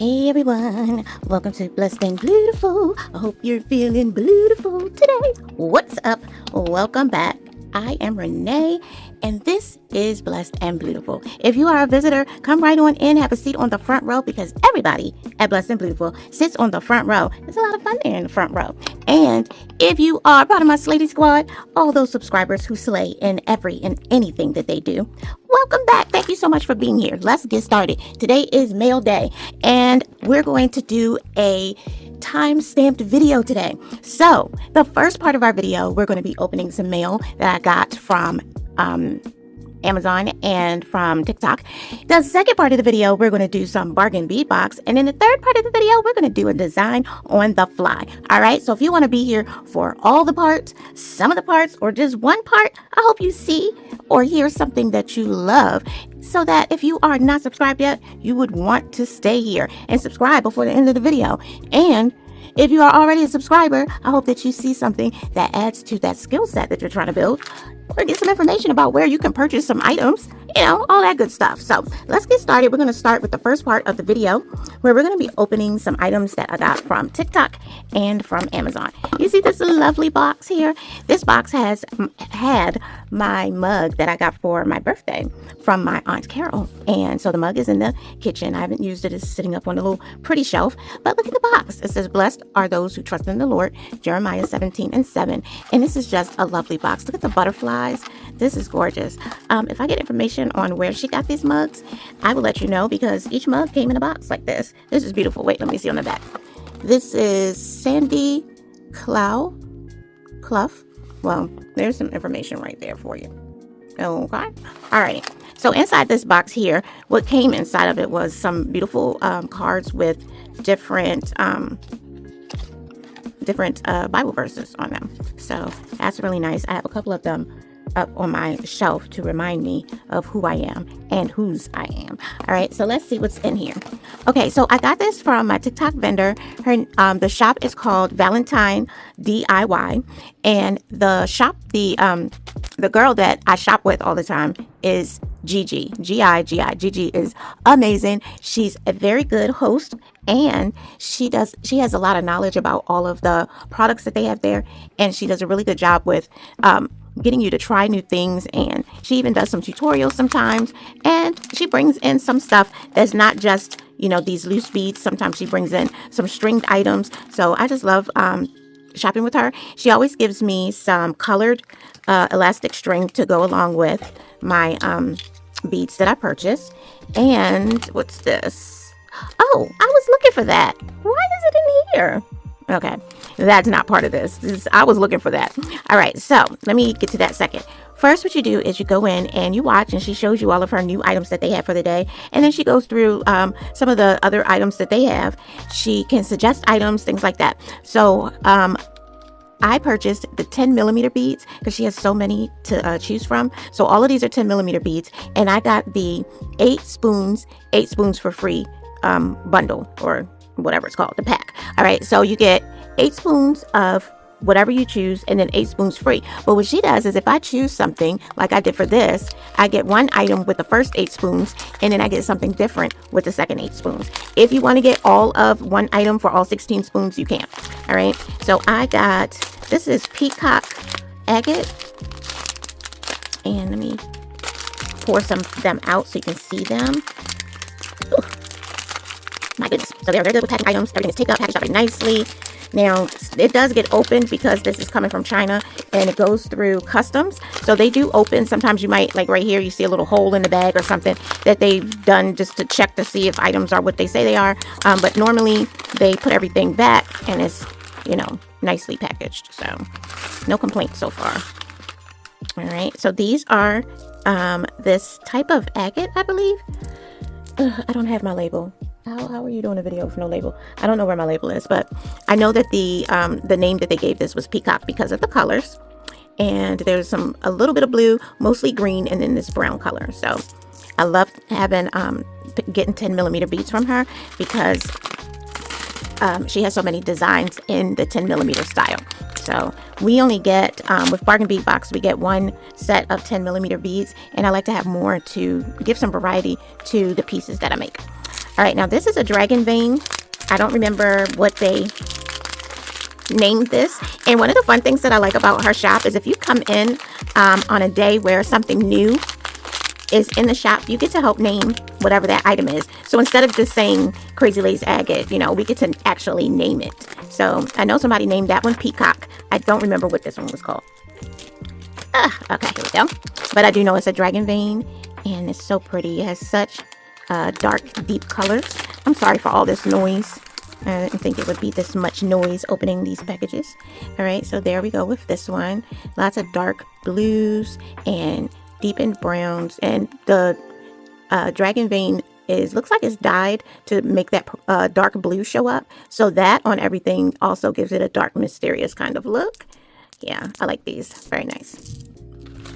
Hey everyone, welcome to Blessed and Beautiful. I hope you're feeling beautiful today. What's up? Welcome back. I am Renee, and this is Blessed and Beautiful. If you are a visitor, come right on in, have a seat on the front row because everybody at Blessed and Beautiful sits on the front row. It's a lot of fun there in the front row. And if you are part of my Slatey Squad, all those subscribers who slay in every and anything that they do, welcome back. Thank you so much for being here. Let's get started. Today is Mail Day, and we're going to do a time-stamped video today. So the first part of our video, we're going to be opening some mail that I got from Amazon and from TikTok. The second part of the video, we're going to do some bargain bead box. And in the third part of the video, we're going to do a design on the fly. All right. So if you want to be here for all the parts, some of the parts, or just one part, I hope you see or hear something that you love, so that if you are not subscribed yet, you would want to stay here and subscribe before the end of the video. And if you are already a subscriber, I hope that you see something that adds to that skill set that you're trying to build, or get some information about where you can purchase some items, all that good stuff. So let's get started. We're going to start with the first part of the video where we're going to be opening some items that I got from TikTok and from Amazon. You see this lovely box here? This box has had my mug that I got for my birthday from my Aunt Carol. And so the mug is in the kitchen. I haven't used it. It's sitting up on a little pretty shelf. But look at the box. It says, "Blessed are those who trust in the Lord," Jeremiah 17:7. And this is just a lovely box. Look at the butterflies. This is gorgeous. If I get information on where she got these mugs, I will let you know, because each mug came in a box like this. This is beautiful. Wait, let me see on the back. This is Sandy Clough. Well, there's some information right there for you. Okay. Alrighty. So inside this box here, what came inside of it was some beautiful cards with different Bible verses on them. So that's really nice. I have a couple of them up on my shelf to remind me of who I am and whose I am. All right, so let's see what's in here. Okay, so I got this from my TikTok vendor. The shop is called Valentine DIY, and the shop, the girl that I shop with all the time is Gigi. Gigi. Gigi is amazing. She's a very good host, and she has a lot of knowledge about all of the products that they have there, and she does a really good job with getting you to try new things. And she even does some tutorials sometimes, and she brings in some stuff that's not just these loose beads. Sometimes she brings in some stringed items. So I just love shopping with her. She always gives me some colored elastic string to go along with my beads that I purchased. And what's this? Oh, I was looking for that. Why is it in here? Okay, that's not part of this. I was looking for that. All right, so let me get to that second. First, what you do is you go in and you watch, and she shows you all of her new items that they have for the day. And then she goes through some of the other items that they have. She can suggest items, things like that. So I purchased the 10mm beads because she has so many to choose from. So all of these are 10mm beads. And I got the 8 spoons for free bundle, or whatever it's called, the pack. All right, so you get 8 spoons of whatever you choose, and then 8 spoons free. But what she does is, if I choose something like I did for this, I get one item with the first 8 spoons, and then I get something different with the second 8 spoons. If you want to get all of one item for all 16 spoons, you can. All right, so I got, this is peacock agate, and let me pour some of them out so you can see them. Ooh. My goodness. So they're very good with packing items. Everything is take up, packaged up very nicely. Now, it does get opened because this is coming from China, and it goes through customs. So they do open. Sometimes you might, like right here, you see a little hole in the bag or something that they've done just to check to see if items are what they say they are. But normally they put everything back, and it's, nicely packaged. So no complaints so far. All right. So these are this type of agate, I believe. I don't have my label. How are you doing a video with no label? I don't know where my label is, but I know that the name that they gave this was peacock because of the colors. And there's a little bit of blue, mostly green, and then this brown color. So I love having getting 10mm beads from her because she has so many designs in the 10mm style. So we only get, with Bargain Bead Box, we get one set of 10mm beads, and I like to have more to give some variety to the pieces that I make. All right, now this is a dragon vein. I don't remember what they named this. And one of the fun things that I like about her shop is if you come in on a day where something new is in the shop, you get to help name whatever that item is. So instead of just saying crazy lace agate, you know, we get to actually name it. So I know somebody named that one Peacock. I don't remember what this one was called. Okay, here we go. But I do know it's a dragon vein, and it's so pretty. It has such dark, deep colors. I'm sorry for all this noise. I didn't think it would be this much noise opening these packages. All right, so there we go with this one. Lots of dark blues and deepened browns, and the dragon vein looks like it's dyed to make that dark blue show up. So that on everything also gives it a dark, mysterious kind of look. Yeah, I like these. Very nice.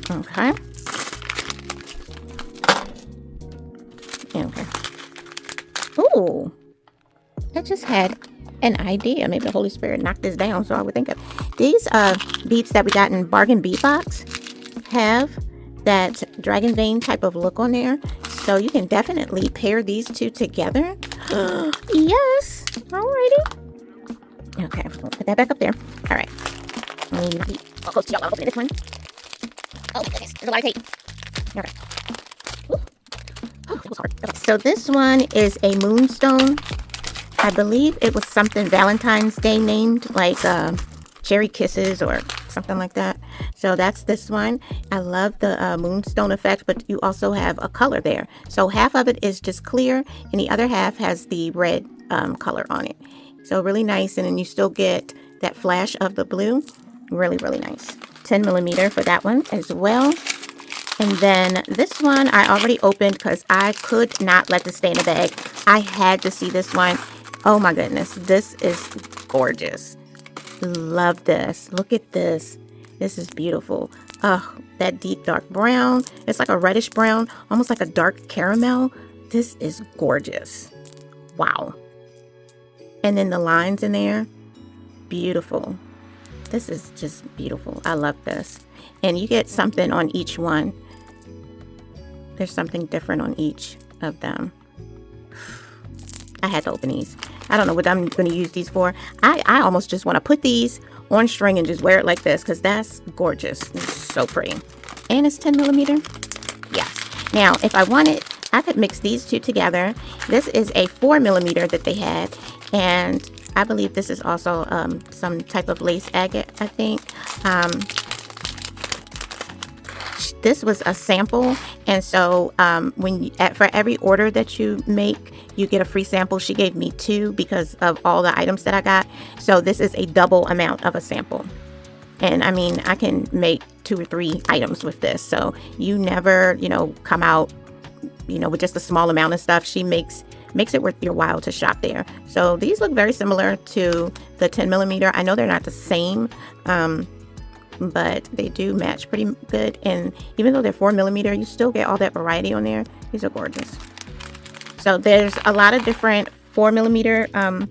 Okay. Okay. Ooh. I just had an idea. Maybe the Holy Spirit knocked this down, so I would think of these beads that we got in Bargain Bead Box have that dragon vein type of look on there. So you can definitely pair these two together. Yes. Alrighty. Okay, we'll put that back up there. All right. I'll close to y'all. I'll open this one. Oh my goodness, there's a lot of tape. Okay. Oh, it was hard. Okay. So this one is a moonstone. I believe it was something Valentine's Day named, like Cherry Kisses or something like that. So that's this one. I love the moonstone effect, but you also have a color there. So half of it is just clear, and the other half has the red color on it. So really nice, and then you still get that flash of the blue. Really, really nice. 10 millimeter for that one as well. And then this one I already opened because I could not let this stay in the bag. I had to see this one. Oh my goodness, this is gorgeous. Love this. Look at this. This is beautiful. Oh, that deep dark brown. It's like a reddish brown, almost like a dark caramel. This is gorgeous. Wow. And then the lines in there, beautiful. This is just beautiful. I love this. And you get something on each one. There's something different on each of them. I had to open these. I don't know what I'm going to use these for. I almost just want to put these on string and just wear it like this because that's gorgeous. It's so pretty. And it's 10 millimeter. Yes. Now, if I wanted, I could mix these two together. This is a 4 millimeter that they had. And I believe this is also some type of lace agate, I think. This was a sample, and so for every order that you make, you get a free sample. She gave me 2 because of all the items that I got. So this is a double amount of a sample. And I mean, I can make 2 or 3 items with this. So you never, come out, with just a small amount of stuff. She makes it worth your while to shop there. So these look very similar to the 10 millimeter. I know they're not the same, but they do match pretty good. And even though they're 4 millimeter, you still get all that variety on there. These are gorgeous. So there's a lot of different 4 millimeter, 10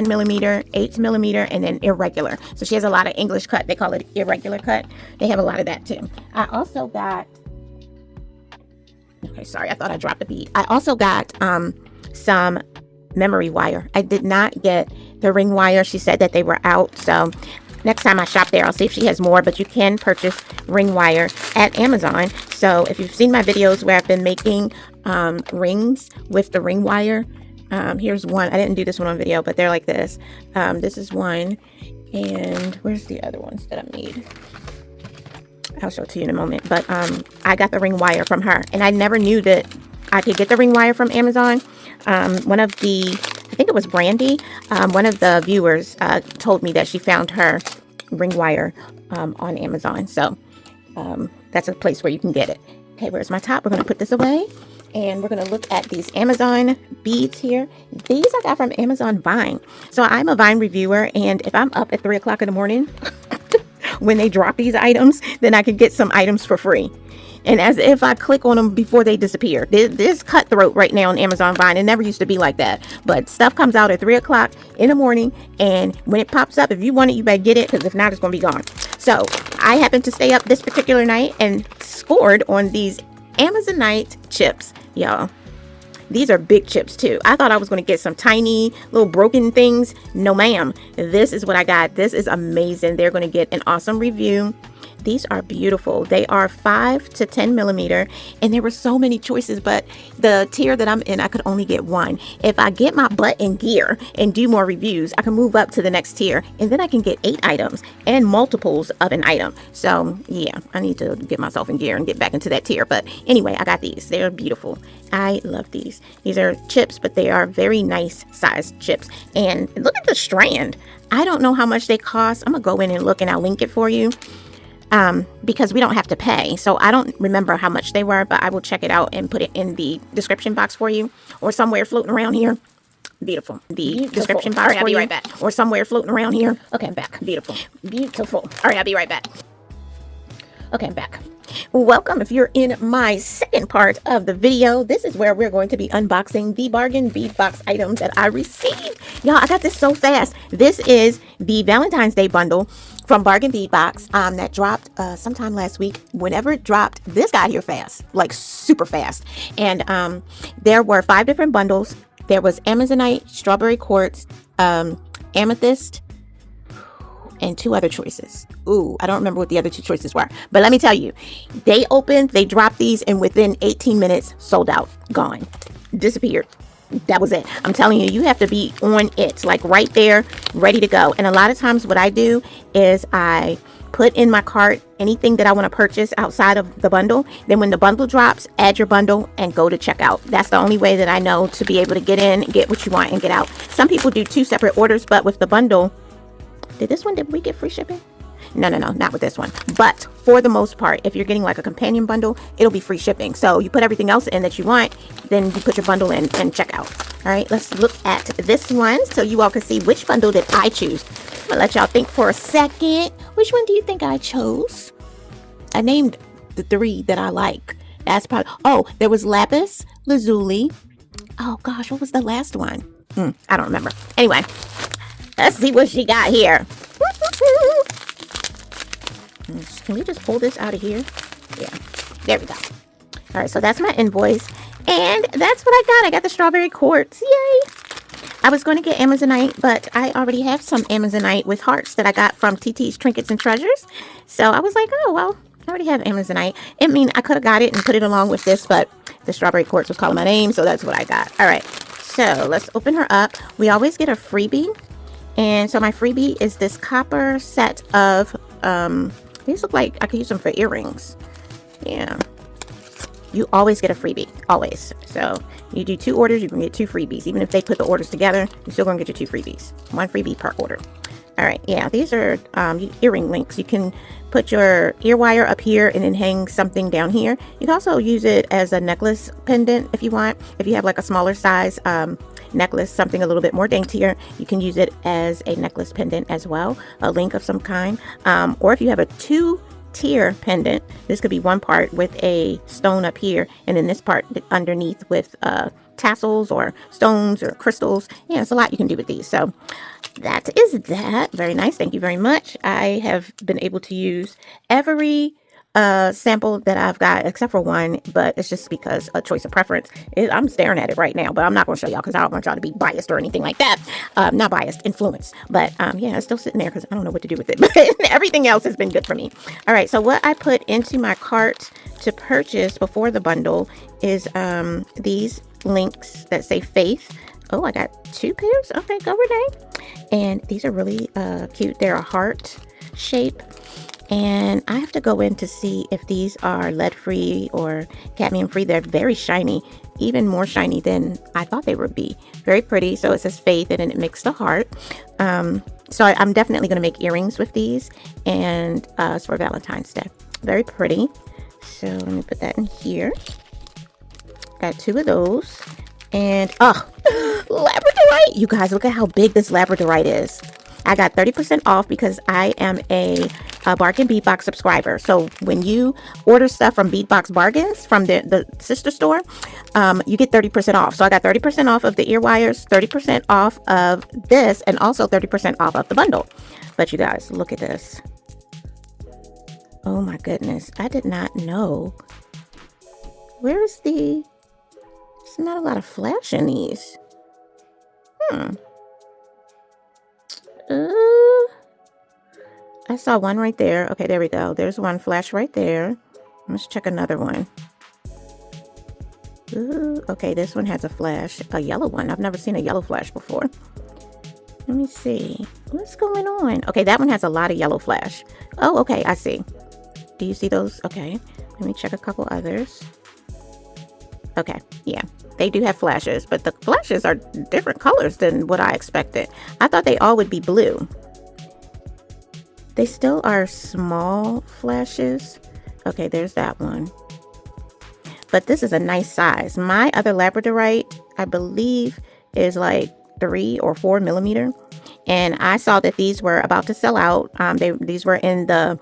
millimeter, 8 millimeter, and then irregular. So she has a lot of English cut. They call it irregular cut. They have a lot of that too. I also got, okay, sorry, I thought I dropped a bead. I also got some memory wire. I did not get the ring wire. She said that they were out. So next time I shop there, I'll see if she has more, but you can purchase ring wire at Amazon. So if you've seen my videos where I've been making rings with the ring wire, here's one. I didn't do this one on video, but they're like this. This is one. And where's the other ones that I made? I'll show it to you in a moment. But I got the ring wire from her, and I never knew that I could get the ring wire from Amazon. One of the, I think it was Brandy, one of the viewers told me that she found her ring wire on Amazon. So that's a place where you can get it. Okay, where's my top? We're going to put this away, and we're going to look at these Amazon beads here. These I got from Amazon Vine. So I'm a Vine reviewer, and if I'm up at 3 o'clock in the morning when they drop these items, then I can get some items for free. And as if I click on them before they disappear. This cutthroat right now on Amazon Vine. It never used to be like that. But stuff comes out at 3 o'clock in the morning. And when it pops up, if you want it, you better get it. Because if not, it's going to be gone. So I happened to stay up this particular night and scored on these Amazonite chips, y'all. These are big chips too. I thought I was going to get some tiny little broken things. No ma'am. This is what I got. This is amazing. They're going to get an awesome review. These are beautiful. They are 5 to 10 millimeter, and there were so many choices, but the tier that I'm in, I could only get one. If I get my butt in gear and do more reviews, I can move up to the next tier, and then I can get 8 items and multiples of an item. So yeah, I need to get myself in gear and get back into that tier. But anyway, I got these. They're beautiful. I love these. These are chips, but they are very nice sized chips. And look at the strand. I don't know how much they cost. I'm gonna go in and look, and I'll link it for you. Because we don't have to pay. So I don't remember how much they were, but I will check it out and put it in the description box for you, or somewhere floating around here. Beautiful. The description box. All right, I'll be right back. Or somewhere floating around here. Okay, I'm back. Beautiful. Beautiful. All right, I'll be right back. Okay, I'm back. Welcome. If you're in my second part of the video, this is where we're going to be unboxing the bargain bead box items that I received. Y'all, I got this so fast. This is the Valentine's Day bundle from Bargain Bead Box that dropped sometime last week. Whenever it dropped, this got here fast, like super fast. And there were 5 different bundles. There was Amazonite, strawberry quartz, amethyst, and 2 other choices. Ooh, I don't remember what the other 2 choices were. But let me tell you, they dropped these, and within 18 minutes, sold out, gone, disappeared. That was it. I'm telling you, you have to be on it, like right there, ready to go. And a lot of times what I do is I put in my cart anything that I want to purchase outside of the bundle. Then when the bundle drops, add your bundle and go to checkout. That's the only way that I know to be able to get in, get what you want, and get out. Some people do 2 separate orders, but with the bundle, did we get free shipping? No, not with this one. But for the most part, if you're getting like a companion bundle, it'll be free shipping. So you put everything else in that you want, then you put your bundle in and check out. All right, let's look at this one so you all can see which bundle did I choose. I'm gonna let y'all think for a second. Which one do you think I chose? I named the 3 that I like. That's probably, oh, there was lapis lazuli. Oh gosh, what was the last one? I don't remember. Anyway, let's see what she got here. Can we just pull this out of here? Yeah, there we go. All right, so that's my invoice, and that's what I got. I got the strawberry quartz. Yay! I was going to get Amazonite, but I already have some Amazonite with hearts that I got from TT's Trinkets and Treasures. So I was like, oh, well, I already have Amazonite. I mean, I could have got it and put it along with this, but the strawberry quartz was calling my name, so that's what I got. All right, so let's open her up. We always get a freebie. And so my freebie is this copper set of, these look like I could use them for earrings. Yeah. You always get a freebie, always. So you do 2 orders, you can get 2 freebies. Even if they put the orders together, you're still going to get your 2 freebies. 1 freebie per order. All right, yeah, these are earring links. You can put your ear wire up here and then hang something down here. You can also use it as a necklace pendant if you want. If you have like a smaller size necklace, something a little bit more daintier, you can use it as a necklace pendant as well, a link of some kind. Or if you have a 2-tier pendant, this could be one part with a stone up here, and then this part underneath with tassels or stones or crystals. Yeah, there's a lot you can do with these. So that is that. Very nice. Thank you very much. I have been able to use every sample that I've got except for one, but it's just because a choice of preference. I'm staring at it right now, but I'm not going to show y'all because I don't want y'all to be biased or anything like that. Not biased, influenced. But yeah, it's still sitting there because I don't know what to do with it. But everything else has been good for me. All right, so what I put into my cart to purchase before the bundle is these links that say Faith. Oh, I got 2 pairs. Okay, go Renee. And these are really cute. They're a heart shape. And I have to go in to see if these are lead-free or cadmium-free. They're very shiny, even more shiny than I thought they would be. Very pretty. So it says Faith, and then it makes the heart. So I'm definitely going to make earrings with these, and it's for Valentine's Day. Very pretty. So let me put that in here. Got 2 of those. And, labradorite. You guys, look at how big this labradorite is. I got 30% off because I am a Bargain Bead Box subscriber. So when you order stuff from Bead Box Bargains, from the sister store, you get 30% off. So I got 30% off of the ear wires, 30% off of this, and also 30% off of the bundle. But you guys, look at this. Oh my goodness. I did not know. Where's the There's not a lot of flash in these. Uh, I saw one right there. Okay, there we go. There's one flash right there. Let's check another one. Ooh, okay, this one has a flash. A yellow one. I've never seen a yellow flash before. Let me see. What's going on? Okay, that one has a lot of yellow flash. Oh, okay, I see. Do you see those? Okay, let me check a couple others. Okay, yeah, they do have flashes, but the flashes are different colors than what I expected. I thought they all would be blue. They still are small flashes. Okay, there's that one. But this is a nice size. My other labradorite, I believe, is like 3 or 4 millimeter. And I saw that these were about to sell out. These were in the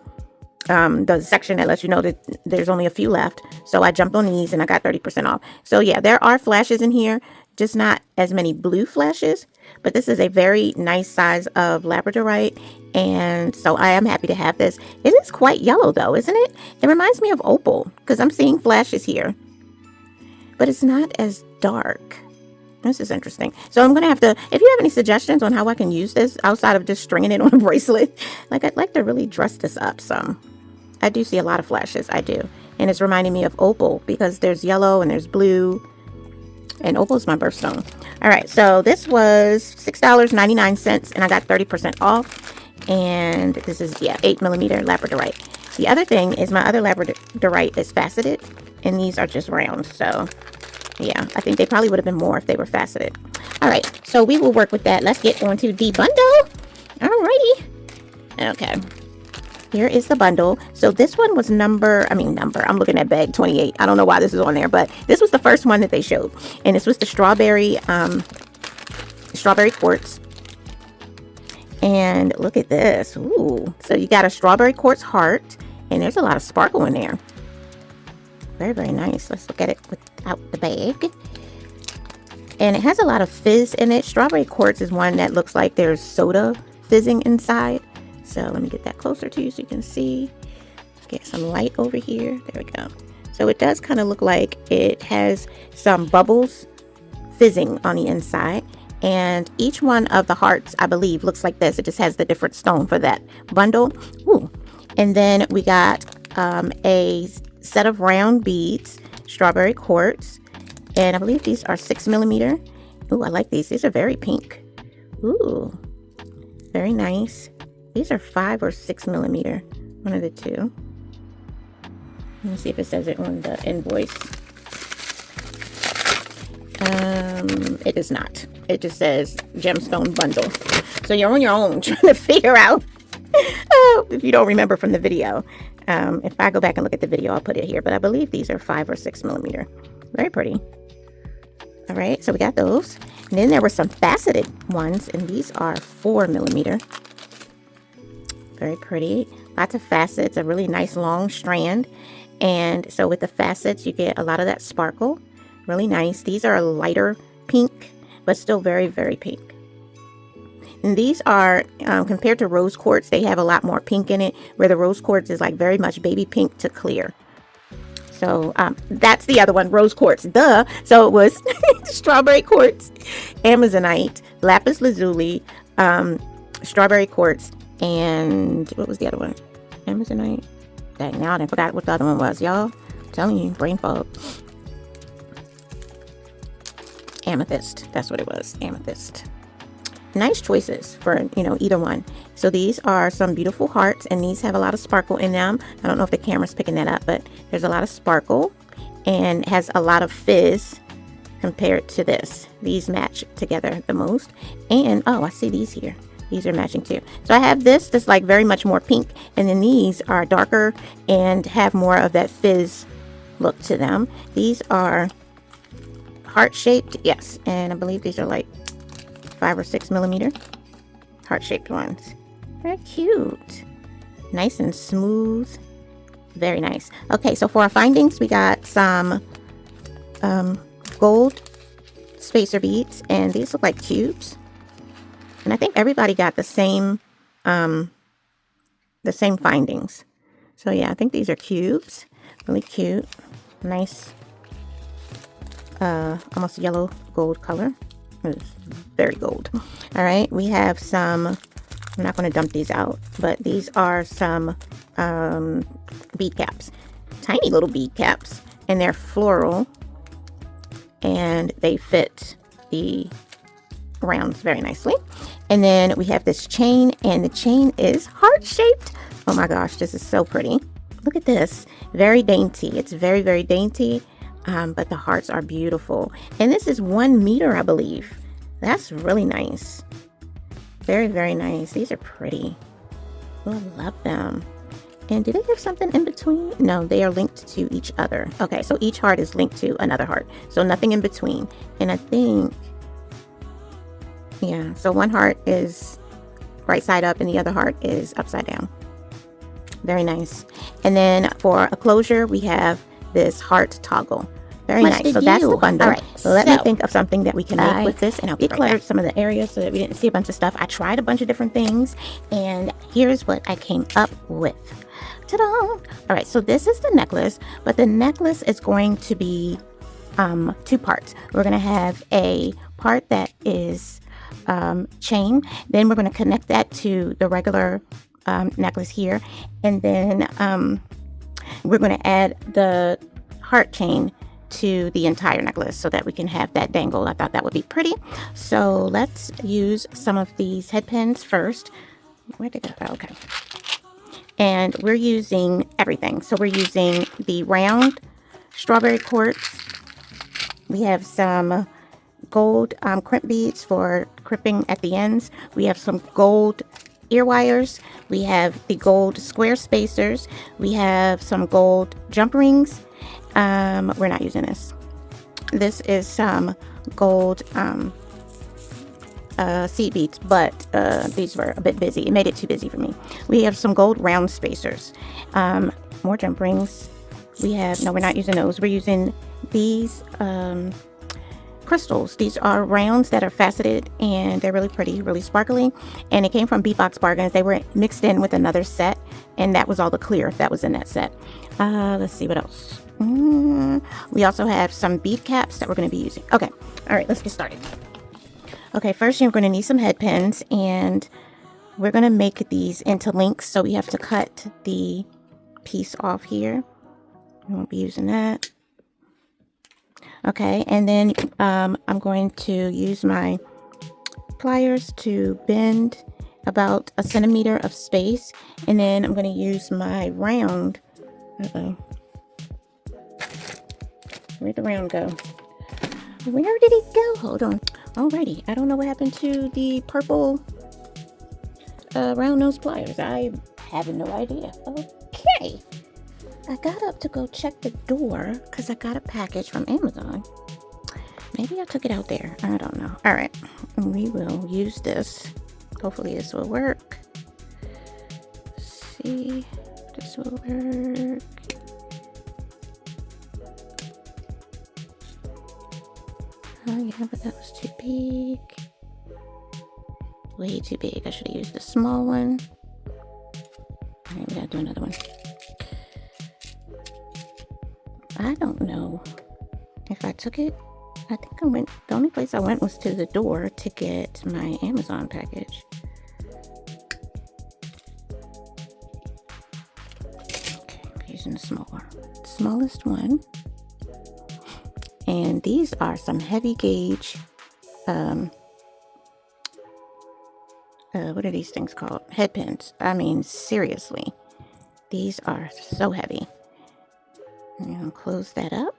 section that lets you know that there's only a few left. So I jumped on these and I got 30% off. So yeah, there are flashes in here, just not as many blue flashes. But this is a very nice size of labradorite. And so I am happy to have this. It is quite yellow though, isn't it? It reminds me of opal because I'm seeing flashes here. But it's not as dark. This is interesting. So I'm going to have to, if you have any suggestions on how I can use this outside of just stringing it on a bracelet, like I'd like to really dress this up some. I do see a lot of flashes. I do. And it's reminding me of opal because there's yellow and there's blue. And opal is my birthstone. All right. So this was $6.99 and I got 30% off. And this is, yeah, 8 millimeter labradorite. The other thing is my other labradorite is faceted and these are just round. So yeah, I think they probably would have been more if they were faceted. All right. So we will work with that. Let's get on to the bundle. Alrighty. Okay. Here is the bundle. So this one was I'm looking at bag 28. I don't know why this is on there, but this was the first one that they showed. And this was the strawberry quartz. And look at this. Ooh. So you got a strawberry quartz heart, and there's a lot of sparkle in there. Very, very nice. Let's look at it without the bag. And it has a lot of fizz in it. Strawberry quartz is one that looks like there's soda fizzing inside. So let me get that closer to you so you can see. Get some light over here. There we go. So it does kind of look like it has some bubbles fizzing on the inside. And each one of the hearts, I believe, looks like this. It just has the different stone for that bundle. Ooh. And then we got a set of round beads, strawberry quartz. And I believe these are 6 millimeter. Ooh, I like these. These are very pink. Ooh, very nice. These are 5 or 6 millimeter. One of the two. Let me see if it says it on the invoice. It does not. It just says gemstone bundle. So you're on your own trying to figure out if you don't remember from the video. If I go back and look at the video, I'll put it here. But I believe these are 5 or 6 millimeter. Very pretty. All right, so we got those. And then there were some faceted ones, and these are 4 millimeter. Very pretty. Lots of facets, a really nice long strand. And so with the facets, you get a lot of that sparkle. Really nice. These are a lighter pink, but still very, very pink. And these are, compared to rose quartz, they have a lot more pink in it, where the rose quartz is like very much baby pink to clear. So that's the other one, rose quartz. Duh. So it was strawberry quartz, amazonite, lapis lazuli, strawberry quartz, and what was the other one? Amazonite. Dang, now I forgot what the other one was, y'all. I'm telling you, brain fog. Amethyst. That's what it was. Amethyst. Nice choices for, either one. So these are some beautiful hearts, and these have a lot of sparkle in them. I don't know if the camera's picking that up, but there's a lot of sparkle and has a lot of fizz compared to this. These match together the most. And, oh, I see these here. These are matching too. So I have this that's like very much more pink, and then these are darker and have more of that fizz look to them. These are heart-shaped, yes, and I believe these are like 5 or 6 millimeter heart-shaped ones. Very cute. Nice and smooth. Very nice. Okay, so for our findings, we got some gold spacer beads, and these look like cubes. And I think everybody got the same findings. So yeah, I think these are cubes. Really cute. Nice almost yellow gold color. It's very gold. All right, we have some, I'm not going to dump these out, but these are some bead caps. Tiny little bead caps, and they're floral, and they fit the rounds very nicely. And then we have this chain, and the chain is heart-shaped. Oh my gosh, this is so pretty. Look at this. Very dainty. It's very, very dainty, but the hearts are beautiful. And this is 1 meter, I believe. That's really nice. Very, very nice. These are pretty. Oh, I love them. And do they have something in between? No, they are linked to each other. Okay, so each heart is linked to another heart. So nothing in between. And I think, yeah, so one heart is right side up and the other heart is upside down. Very nice. And then for a closure, we have this heart toggle. Very nice. So that's the bundle. All right, so let me think of something that we can make with this, and I'll declutter some of the areas so that we didn't see a bunch of stuff. I tried a bunch of different things, and here's what I came up with. Ta-da! All right, so this is the necklace, but the necklace is going to be 2 parts. We're going to have a part that is chain, then we're going to connect that to the regular necklace here, and then we're going to add the heart chain to the entire necklace so that we can have that dangle. I thought that would be pretty. So let's use some of these head pins first. Where'd they go? Oh, okay. And we're using everything. So we're using the round strawberry quartz. We have some gold crimp beads for crimping at the ends. We have some gold ear wires. We have the gold square spacers. We have some gold jump rings. We're not using this. This is some gold seed beads, but these were a bit busy. It made it too busy for me. We have some gold round spacers. More jump rings. We have, no, we're not using those. We're using these crystals. These are rounds that are faceted, and they're really pretty, really sparkly, and it came from Beadbox Bargains. They were mixed in with another set, and that was all the clear that was in that set. Let's see what else. We also have some bead caps that we're going to be using. Okay, all right, let's get started. Okay, first you're going to need some head pins, and we're going to make these into links, so we have to cut the piece off here. We won't be using that. Okay, and then I'm going to use my pliers to bend about 1 centimeter of space, and then I'm going to use my round. Where'd the round go? Where did it go? Hold on. Alrighty, I don't know what happened to the purple round nose pliers. I have no idea. Okay. I got up to go check the door because I got a package from Amazon. Maybe I took it out there. I don't know. All right. We will use this. Hopefully this will work. Let's see. This will work. Oh yeah, but that was too big. Way too big. I should have used the small one. All right, we gotta do another one. I don't know if I took it. I think I went, the only place I went was to the door to get my Amazon package. Okay, I'm using the smallest one. And these are some heavy gauge, what are these things called? Head pins. I mean, seriously, these are so heavy. I'm gonna close that up.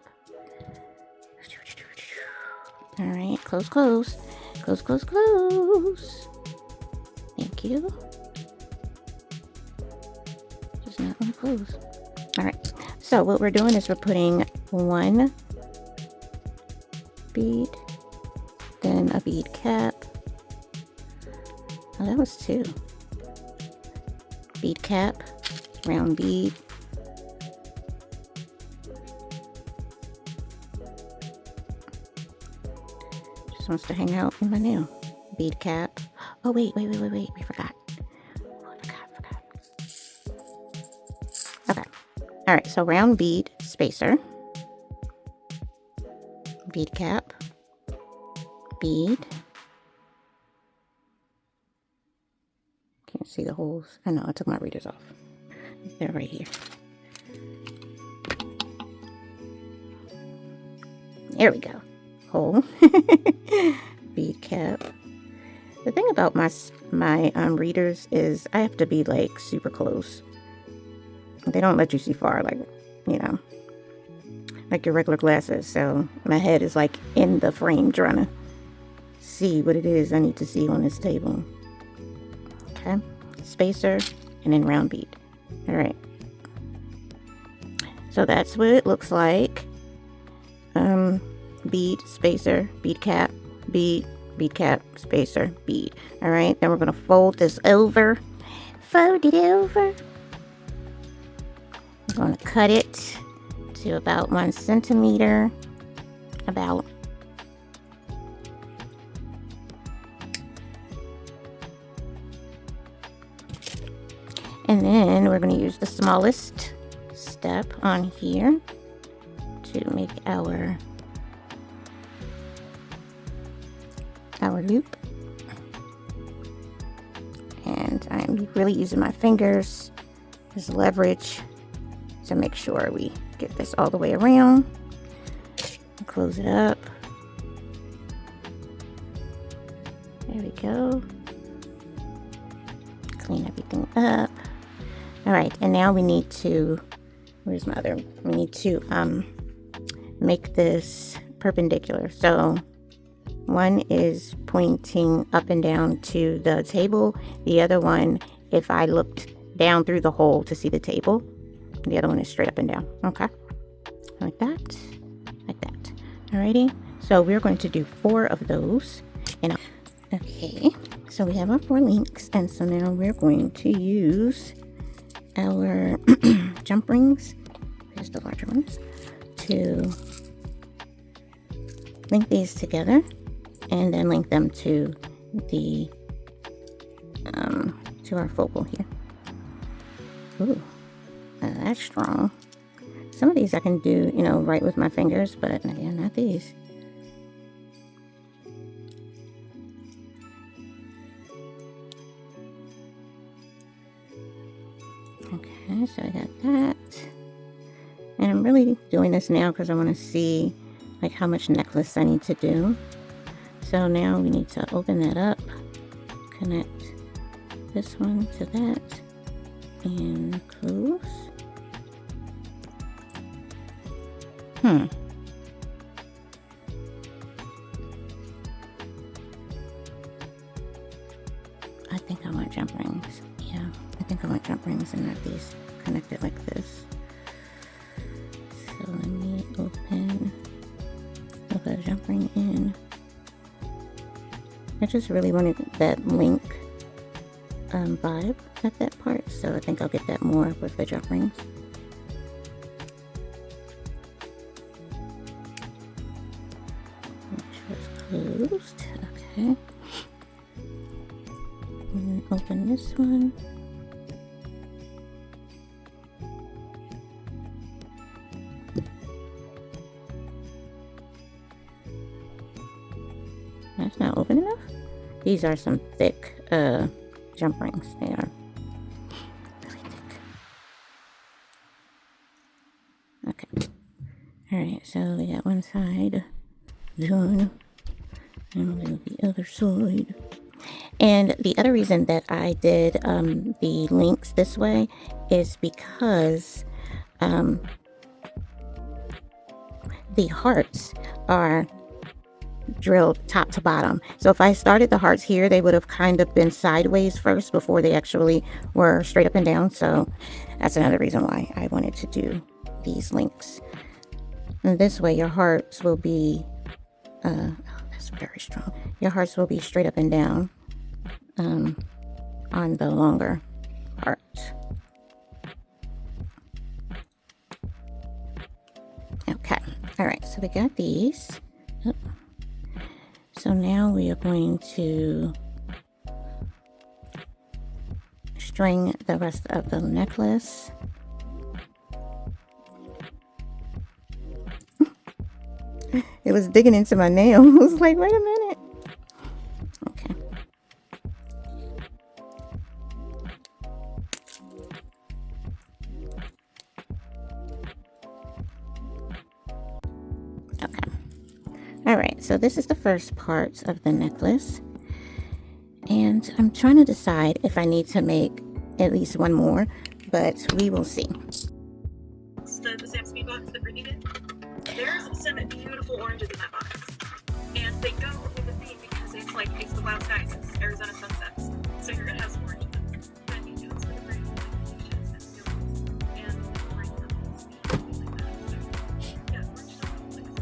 All right, close. Close. Thank you. Does not want to close. All right, so what we're doing is we're putting 1 bead, then a bead cap. Oh, that was 2. Bead cap, round bead. Wants to hang out in my nail. Bead cap. Oh wait, we forgot. Okay. All right, so round bead spacer. bead cap, bead. Can't see the holes. I know, I took my readers off. They're right here. There we go. Hole. Bead cap. The thing about my readers is I have to be like super close. They don't let you see far, like, you know, like your regular glasses. So my head is like in the frame trying to see what it is I need to see on this table. Okay, spacer and then round bead. All right, so that's what it looks like. Bead, spacer, bead cap, bead, bead cap, spacer, bead. All right, then we're gonna fold this over. Fold it over. I'm gonna cut it to about 1 centimeter, about. And then we're going to use the smallest step on here to make our loop. And I'm really using my fingers as leverage to make sure we get this all the way around. Close it up. There we go. Clean everything up. All right, and now we need to, where's my other, we need to make this perpendicular. So one is pointing up and down to the table. The other one, if I looked down through the hole to see the table, the other one is straight up and down. Okay, like that, like that. Alrighty, so we're going to do 4 of those. And okay, so we have our 4 links, and so now we're going to use our jump rings, here's the larger ones, to link these together and then link them to the to our focal here. Ooh, that's strong. Some of these I can do, you know, right with my fingers, but again, not these. Okay, so I got that. And I'm really doing this now because I want to see like how much necklace I need to do. So now we need to open that up, connect this one to that, and close. I think I want jump rings. Yeah, I think I want jump rings and not these connected like this. So let me put a jump ring in. I just really wanted that link vibe at that part, so I think I'll get that more with the jump rings. Make sure it's closed. Okay. And then open this one. That's not open enough. These are some thick jump rings. They are really thick. Okay. Alright, so we got one side done. And we'll do the other side. And the other reason that I did the links this way is because the hearts are drilled top to bottom. So if I started the hearts here, they would have kind of been sideways first before they actually were straight up and down. So that's another reason why I wanted to do these links. And this way your hearts will be oh, that's very strong. Your hearts will be straight up and down on the longer part. Okay, all right, so we got these. Oh. So now we are going to string the rest of the necklace. It was digging into my nail. I was like, wait a minute. Okay. Okay. All right, so this is the first part of the necklace. And I'm trying to decide if I need to make at least one more, but we will see. The Sam Speed box that Brittany did. There's some beautiful oranges in that box. And they go with the theme because it's the wild skies, it's Arizona sunsets. So you're gonna have some oranges. But I think it's really great peaches and fields and bright purples and things like that. So yeah, orange doesn't.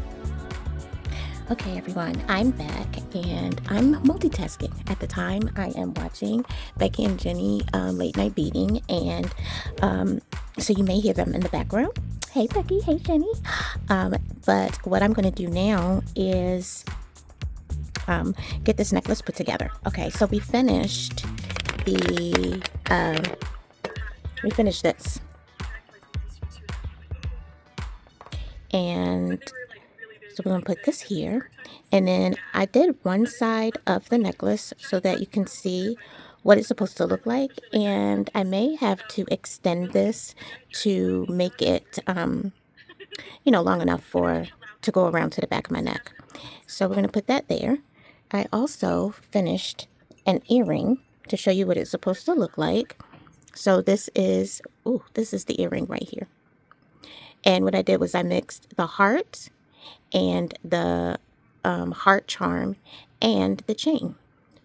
Okay, everyone, I'm back and I'm multitasking. At the time, I am watching Becky and Jenny late night beading, and so you may hear them in the background. Hey, Becky. Hey, Jenny. But what I'm going to do now is get this necklace put together. Okay, so we finished this, and so we're going to put this here, and then I did one side of the necklace so that you can see what it's supposed to look like, and I may have to extend this to make it long enough to go around to the back of my neck. So we're going to put that there. I also finished an earring to show you what it's supposed to look like. So this is the earring right here. And what I did was I mixed the heart and the heart charm and the chain.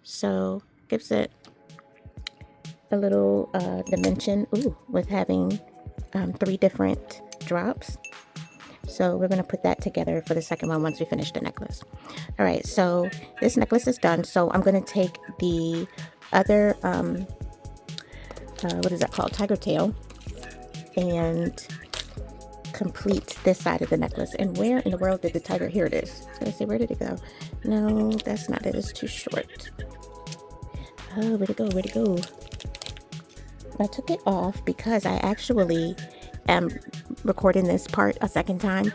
So gives it a little dimension with having 3 different drops. So we're going to put that together for the second one once we finish the necklace. All right, so this necklace is done. So I'm going to take the other, what is that called? Tiger tail, and complete this side of the necklace. And where in the world did the tiger, here it is. So I say, where did it go? No, that's not it. It's too short. Oh, where'd it go? Where'd it go? I took it off because I actually am recording this part a second time.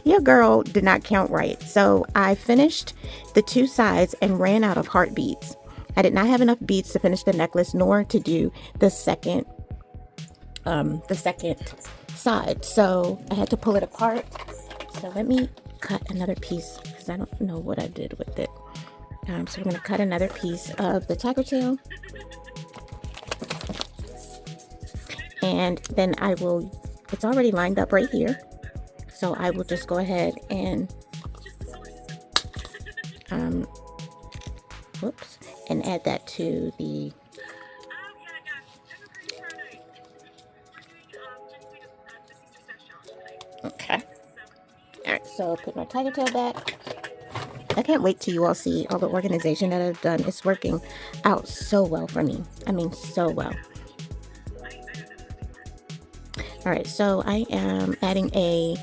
Your girl did not count right. So I finished the 2 sides and ran out of heart beads. I did not have enough beads to finish the necklace, nor to do the second side. So I had to pull it apart. So let me cut another piece because I don't know what I did with it. So I'm going to cut another piece of the tiger tail. And then I will, it's already lined up right here. So I will just go ahead and, and add that to the, okay. All right, so put my tiger tail back. I can't wait till you all see all the organization that I've done. It's working out so well for me. I mean, so well. All right, so I am adding a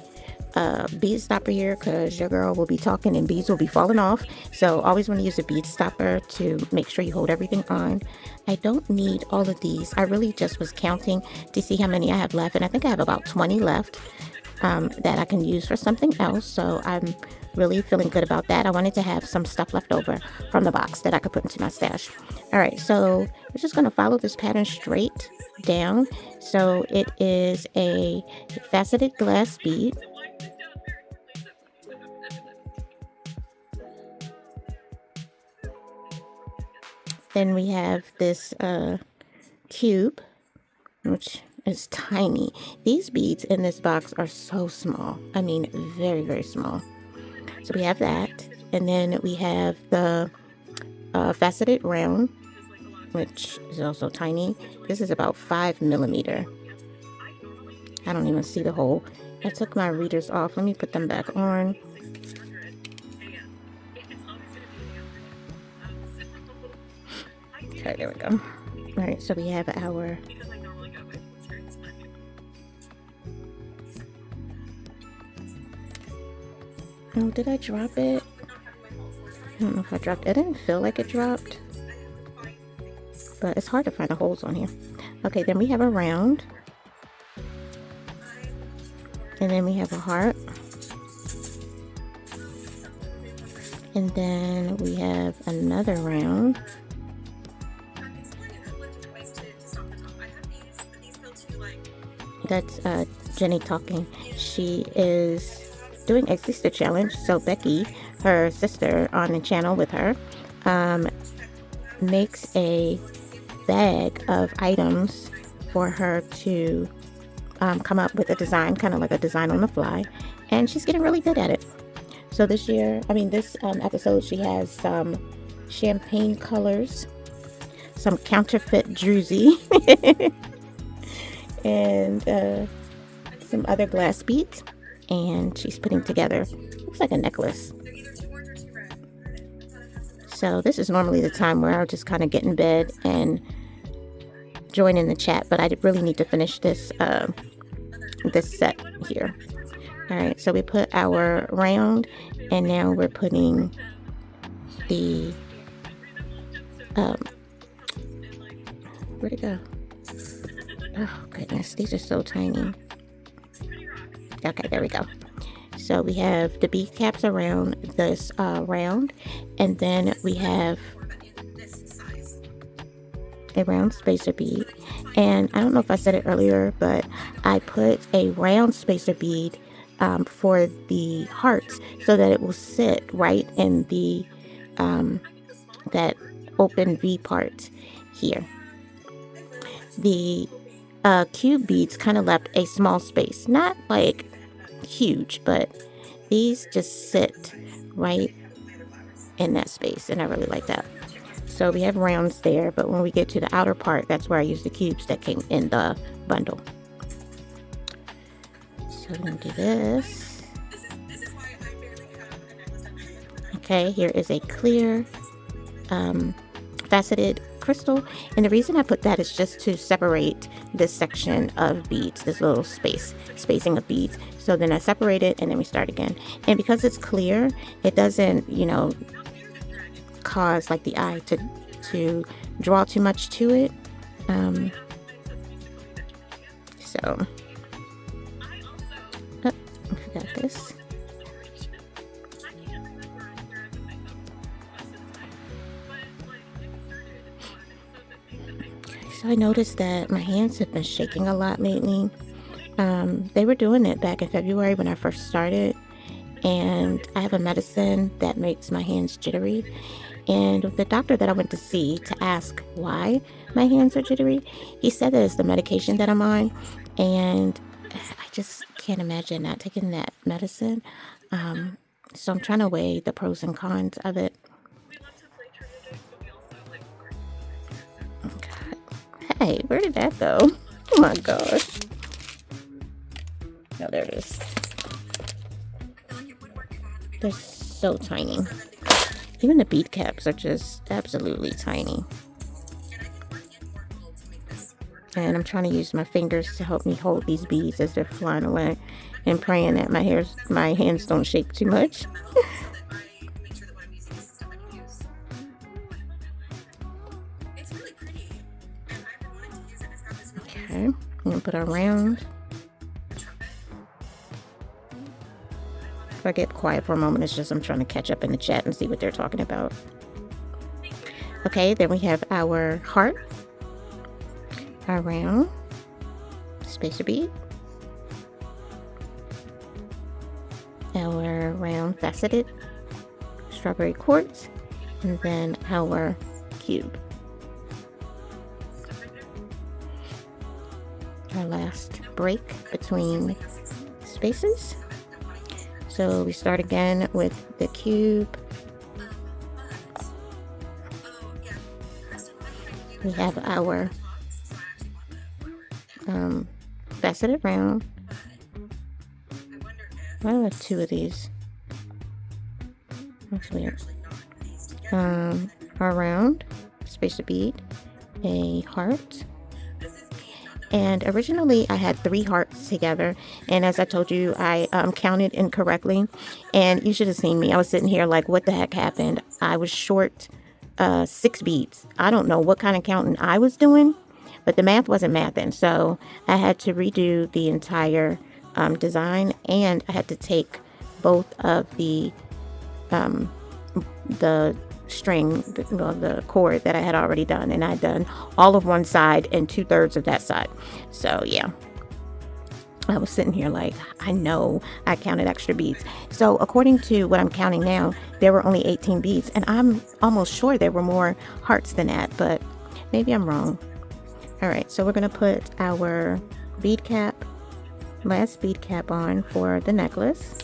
bead stopper here because your girl will be talking and beads will be falling off. So always want to use a bead stopper to make sure you hold everything on. I don't need all of these. I really just was counting to see how many I have left, and I think I have about 20 left that I can use for something else. So I'm really feeling good about that. I wanted to have some stuff left over from the box that I could put into my stash. All right, so we're just going to follow this pattern straight down. So it is a faceted glass bead. Then we have this cube, which is tiny. These beads in this box are so small. I mean, very, very small. So we have that. And then we have the faceted round, which is also tiny. This is about 5 millimeter. I don't even see the hole. I took my readers off. Let me put them back on. Okay, there we go. All right, so we have our oh, did I drop it? I don't know if I dropped it. I didn't feel like it dropped, but it's hard to find the holes on here. Okay, then we have a round. And then we have a heart. And then we have another round. That's Jenny talking. She is doing a sister challenge. So Beki, her sister on the channel with her, makes a bag of items for her to come up with a design, kind of like a design on the fly. And she's getting really good at it. So this episode, she has some champagne colors, some counterfeit druzy, and some other glass beads, and she's putting together, looks like a necklace. So this is normally the time where I'll just kind of get in bed and join in the chat, but I really need to finish this this set here. All right, so we put our round, and now we're putting the where'd it go? Oh goodness, these are so tiny. Okay, there we go. So we have the bead caps around this round, and then we have a round spacer bead. And I don't know if I said it earlier, but I put a round spacer bead for the hearts so that it will sit right in the that open V part here. The cube beads kind of left a small space, not like huge, but these just sit right in that space, and I really like that. So we have rounds there, but when we get to the outer part, that's where I use the cubes that came in the bundle. So we're gonna do this. Okay, here is a clear faceted crystal, and the reason I put that is just to separate this section of beads, this little spacing of beads. So then I separate it, and then we start again. And because it's clear, it doesn't, cause like the eye to draw too much to it. So I forgot this. So I noticed that my hands have been shaking a lot lately. They were doing it back in February when I first started, and I have a medicine that makes my hands jittery. And the doctor that I went to see to ask why my hands are jittery, he said that it's the medication that I'm on, and I just can't imagine not taking that medicine. So I'm trying to weigh the pros and cons of it. God. Hey, where did that go? Oh my gosh. No, there it is. They're so tiny. Even the bead caps are just absolutely tiny. And I'm trying to use my fingers to help me hold these beads as they're flying away, and praying that my hands don't shake too much. Okay, I'm gonna put our round. If I get quiet for a moment, it's just I'm trying to catch up in the chat and see what they're talking about. Okay, then we have our heart, our round spacer bead, our round faceted strawberry quartz, and then our cube. Our last break between spaces. So we start again with the cube. We have our faceted round. Why do I have two of these? That's weird. Our round spacer bead, a heart. And originally I had 3 hearts together, and as I told you, I counted incorrectly, and you should have seen me. I was sitting here like, what the heck happened? I was short 6 beads. I don't know what kind of counting I was doing, but the math wasn't mathing, so I had to redo the entire design, and I had to take both of the string, the cord that I had already done, and I had done all of one side and 2/3 of that side. So yeah, I was sitting here like, I know I counted extra beads. So according to what I'm counting now, there were only 18 beads, and I'm almost sure there were more hearts than that, but maybe I'm wrong. All right, so we're gonna put our bead cap, last bead cap on for the necklace,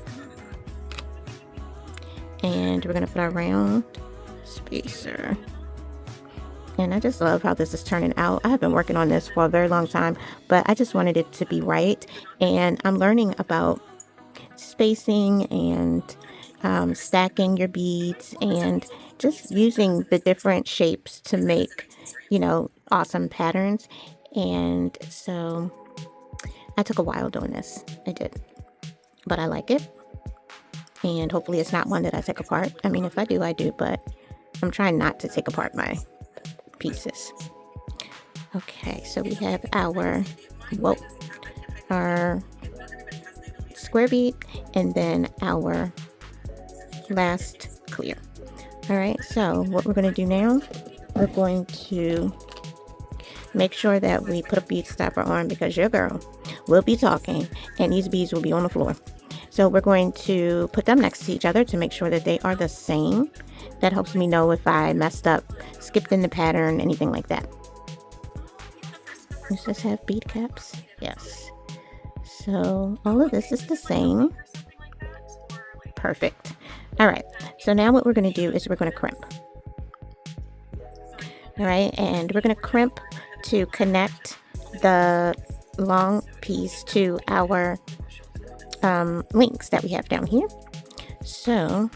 and we're gonna put our round spacer. And I just love how this is turning out. I have been working on this for a very long time, but I just wanted it to be right. And I'm learning about spacing and stacking your beads and just using the different shapes to make, awesome patterns. And so I took a while doing this. I did, but I like it. And hopefully it's not one that I take apart. I mean, if I do, I do, but I'm trying not to take apart my pieces. Okay, so we have our square bead and then our last clear. All right, so what we're going to do now, we're going to make sure that we put a bead stopper on, because your girl will be talking and these beads will be on the floor. So we're going to put them next to each other to make sure that they are the same. That helps me know if I messed up, skipped in the pattern, anything like that. Does this have bead caps? Yes. So all of this is the same. Perfect. All right. So now what we're going to do is we're going to crimp. All right. And we're going to crimp to connect the long piece to our links that we have down here. So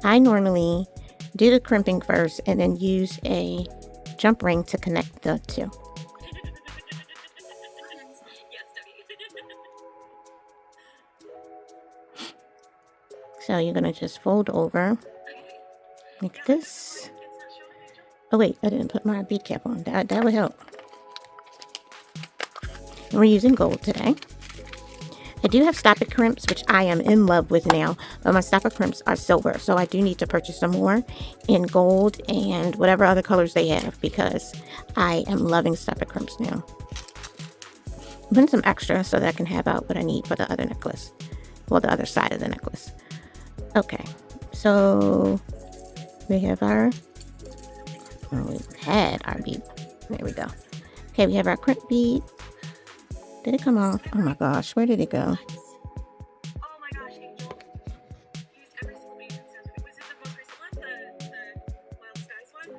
I normally do the crimping first and then use a jump ring to connect the two. So you're going to just fold over like this. Oh wait, I didn't put my bead cap on. That would help. And we're using gold today. I do have stopper crimps, which I am in love with now, but my stopper crimps are silver, so I do need to purchase some more in gold and whatever other colors they have, because I am loving stopper crimps now. I'm putting some extra so that I can have out what I need for the other necklace, well, the other side of the necklace. Okay, so we have we had our bead. There we go. Okay, we have our crimp bead. Did it come off? Oh my gosh, where did it go? Oh my gosh, Angel. Used every single bead. Was it the most recent one? The Wild Skies one?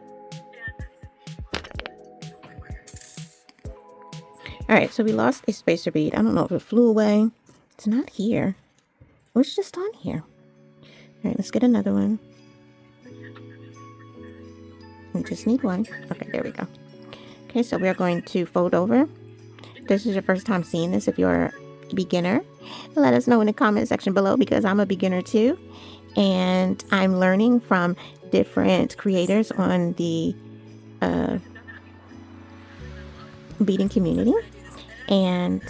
All right, so we lost a spacer bead. I don't know if it flew away. It's not here. It was just on here. All right, let's get another one. We just need one. Okay, there we go. Okay, so we are going to fold over. If this is your first time seeing this, if you're a beginner, let us know in the comment section below, because I'm a beginner too. And I'm learning from different creators on the beading community. And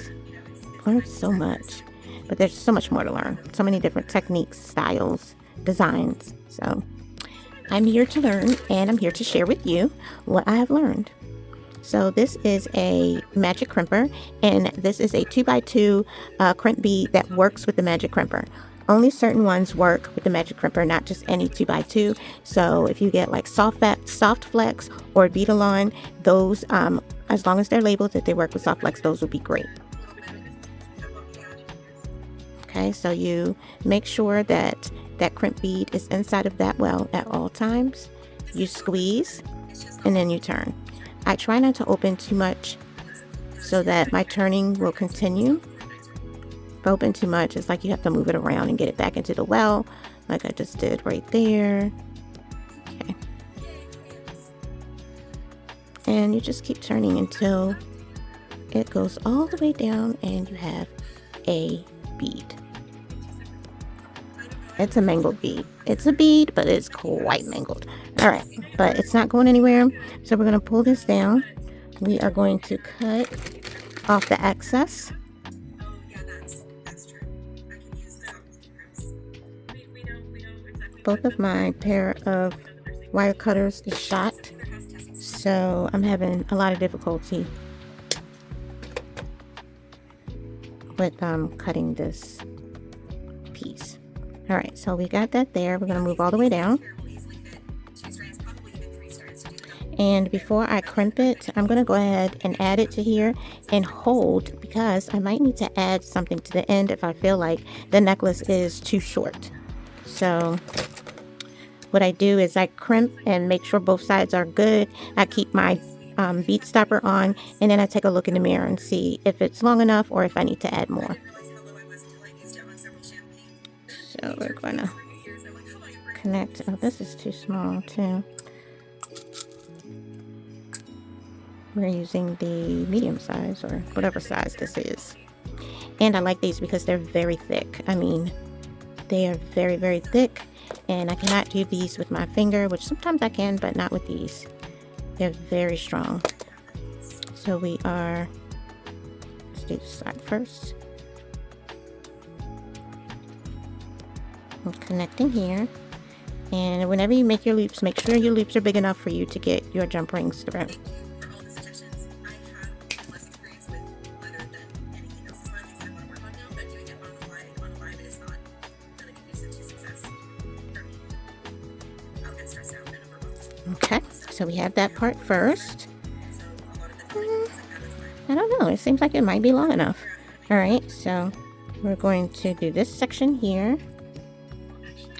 learned so much. But there's so much more to learn. So many different techniques, styles, designs. So I'm here to learn, and I'm here to share with you what I have learned. So this is a magic crimper, and this is a 2x2 crimp bead that works with the magic crimper. Only certain ones work with the magic crimper, not just any 2x2. So if you get like soft flex or Beadalon, those as long as they're labeled that they work with soft flex, those will be great. Okay, so you make sure that that crimp bead is inside of that well at all times. You squeeze and then you turn. I try not to open too much so that my turning will continue. If I open too much, it's like you have to move it around and get it back into the well, like I just did right there. Okay. And you just keep turning until it goes all the way down and you have a bead. It's a mangled bead. It's a bead, but it's quite mangled. All right, but it's not going anywhere. So we're going to pull this down. We are going to cut off the excess. both of my pair of wire cutters is shot, so I'm having a lot of difficulty with cutting this piece. All right, so we got that there. We're going to move all the way down. And before I crimp it, I'm going to go ahead and add it to here and hold, because I might need to add something to the end if I feel like the necklace is too short. So what I do is I crimp and make sure both sides are good. I keep my bead stopper on, and then I take a look in the mirror and see if it's long enough or if I need to add more. So we're going to connect. Oh, this is too small too. We're using the medium size or whatever size this is. And I like these because they're very thick. I mean, they are very, very thick. And I cannot do these with my finger, which sometimes I can, but not with these. They're very strong. So we are, let's do this side first. I'm connecting here. And whenever you make your loops, make sure your loops are big enough for you to get your jump rings through. Okay, so we have that part first. I don't know, it seems like it might be long enough. All right, so we're going to do this section here.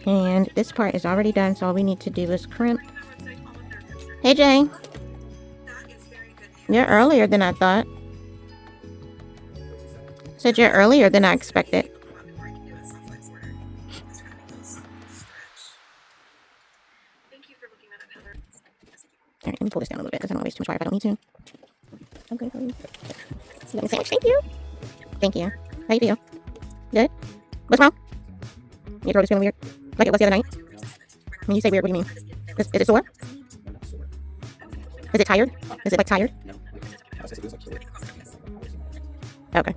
And this part is already done, so all we need to do is crimp. Hey, Jane. You're earlier than I thought. Said you're earlier than I expected. All right, let me pull this down a little bit because I don't want to waste too much wire if I don't need to. Okay, sandwich. Thank you. Thank you. How you feel? Good? What's wrong? Your throat is feeling weird? Like it was the other night? When you say weird, what do you mean? Is it sore? Is it tired? Is it like tired? Okay.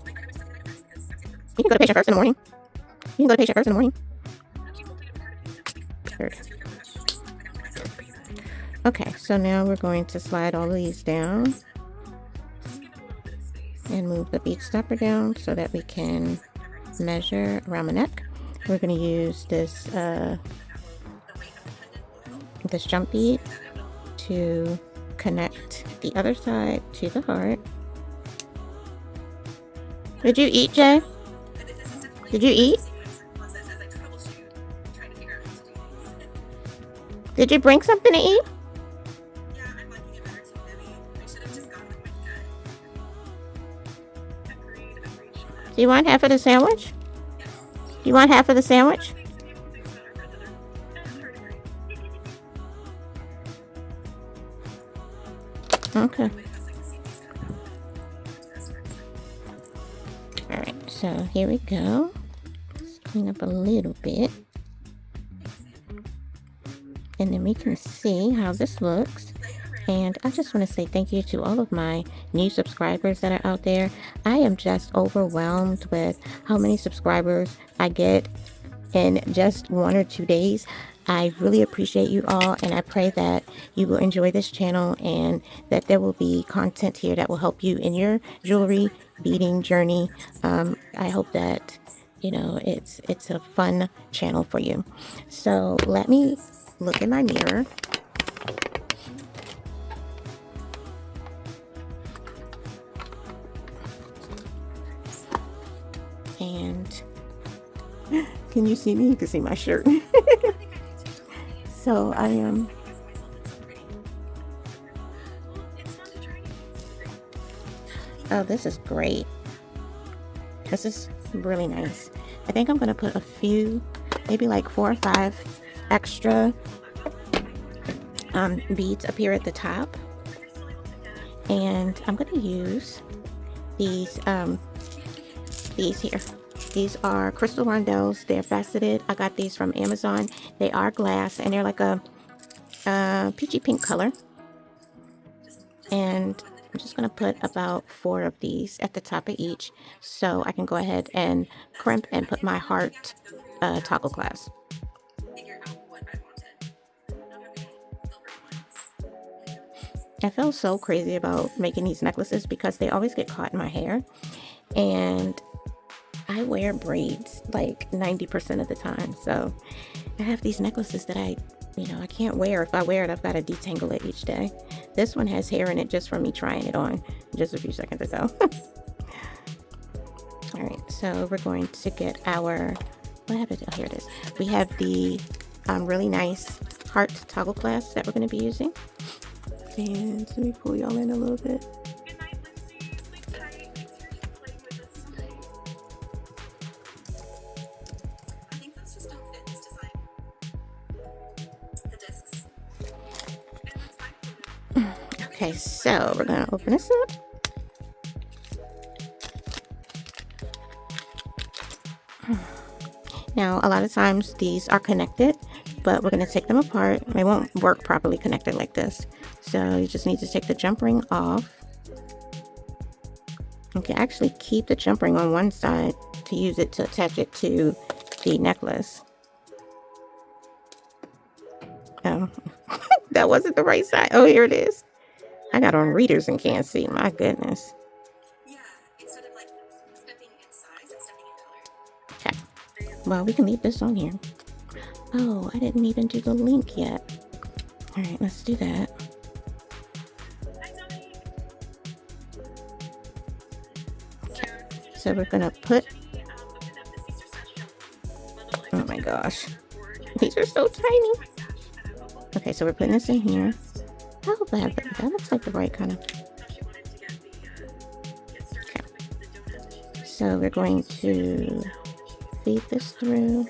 You can go to patient first in the morning. You can go to patient first in the morning. Okay, so now we're going to slide all of these down and move the bead stopper down so that we can measure around the neck. We're going to use this this jump bead to connect the other side to the heart. Did you eat, Jay? Did you eat? Did you bring something to eat? Do you want half of the sandwich? Do you want half of the sandwich? Okay. Alright, so here we go. Let's clean up a little bit. And then we can see how this looks. And I just want to say thank you to all of my new subscribers that are out there. I am just overwhelmed with how many subscribers I get in just 1 or 2 days. I really appreciate you all, and I pray that you will enjoy this channel and that there will be content here that will help you in your jewelry beading journey. I hope that, you know, it's a fun channel for you. So let me look in my mirror. And can you see me? You can see my shirt. So I am oh, this is great. This is really nice. I think I'm gonna put a few, maybe like 4 or 5 extra beads up here at the top, and I'm gonna use these here. These are crystal rondelles. They're faceted. I got these from Amazon. They are glass, and they're like a peachy pink color. And I'm just going to put about 4 of these at the top of each, so I can go ahead and crimp and put my heart toggle clasp. I feel so crazy about making these necklaces because they always get caught in my hair, and I wear braids like 90% of the time. So I have these necklaces that I can't wear. If I wear it, I've got to detangle it each day. This one has hair in it just from me trying it on just a few seconds ago. All right, so we're going to get our, what happened? Oh, here it is. We have the really nice heart toggle clasp that we're going to be using. And let me pull y'all in a little bit. Good night, Lindsay. Sleep tight. Thanks for playing with us tonight. I think those just don't fit this design. The discs. And that's fine. Okay, so we're going to open this up. Now, a lot of times these are connected, but we're going to take them apart. They won't work properly connected like this. So you just need to take the jump ring off. You can actually keep the jump ring on one side to use it to attach it to the necklace. Oh, that wasn't the right side. Oh, here it is. I got on readers and can't see. My goodness. Yeah, instead of like stepping in size, it's stepping in color. Okay. Well, we can leave this on here. Oh, I didn't even do the link yet. All right, let's do that. So we're gonna put, oh my gosh, these are so tiny. Okay, so we're putting this in here. Oh, that looks like the right kind of. Okay. So we're going to feed this through.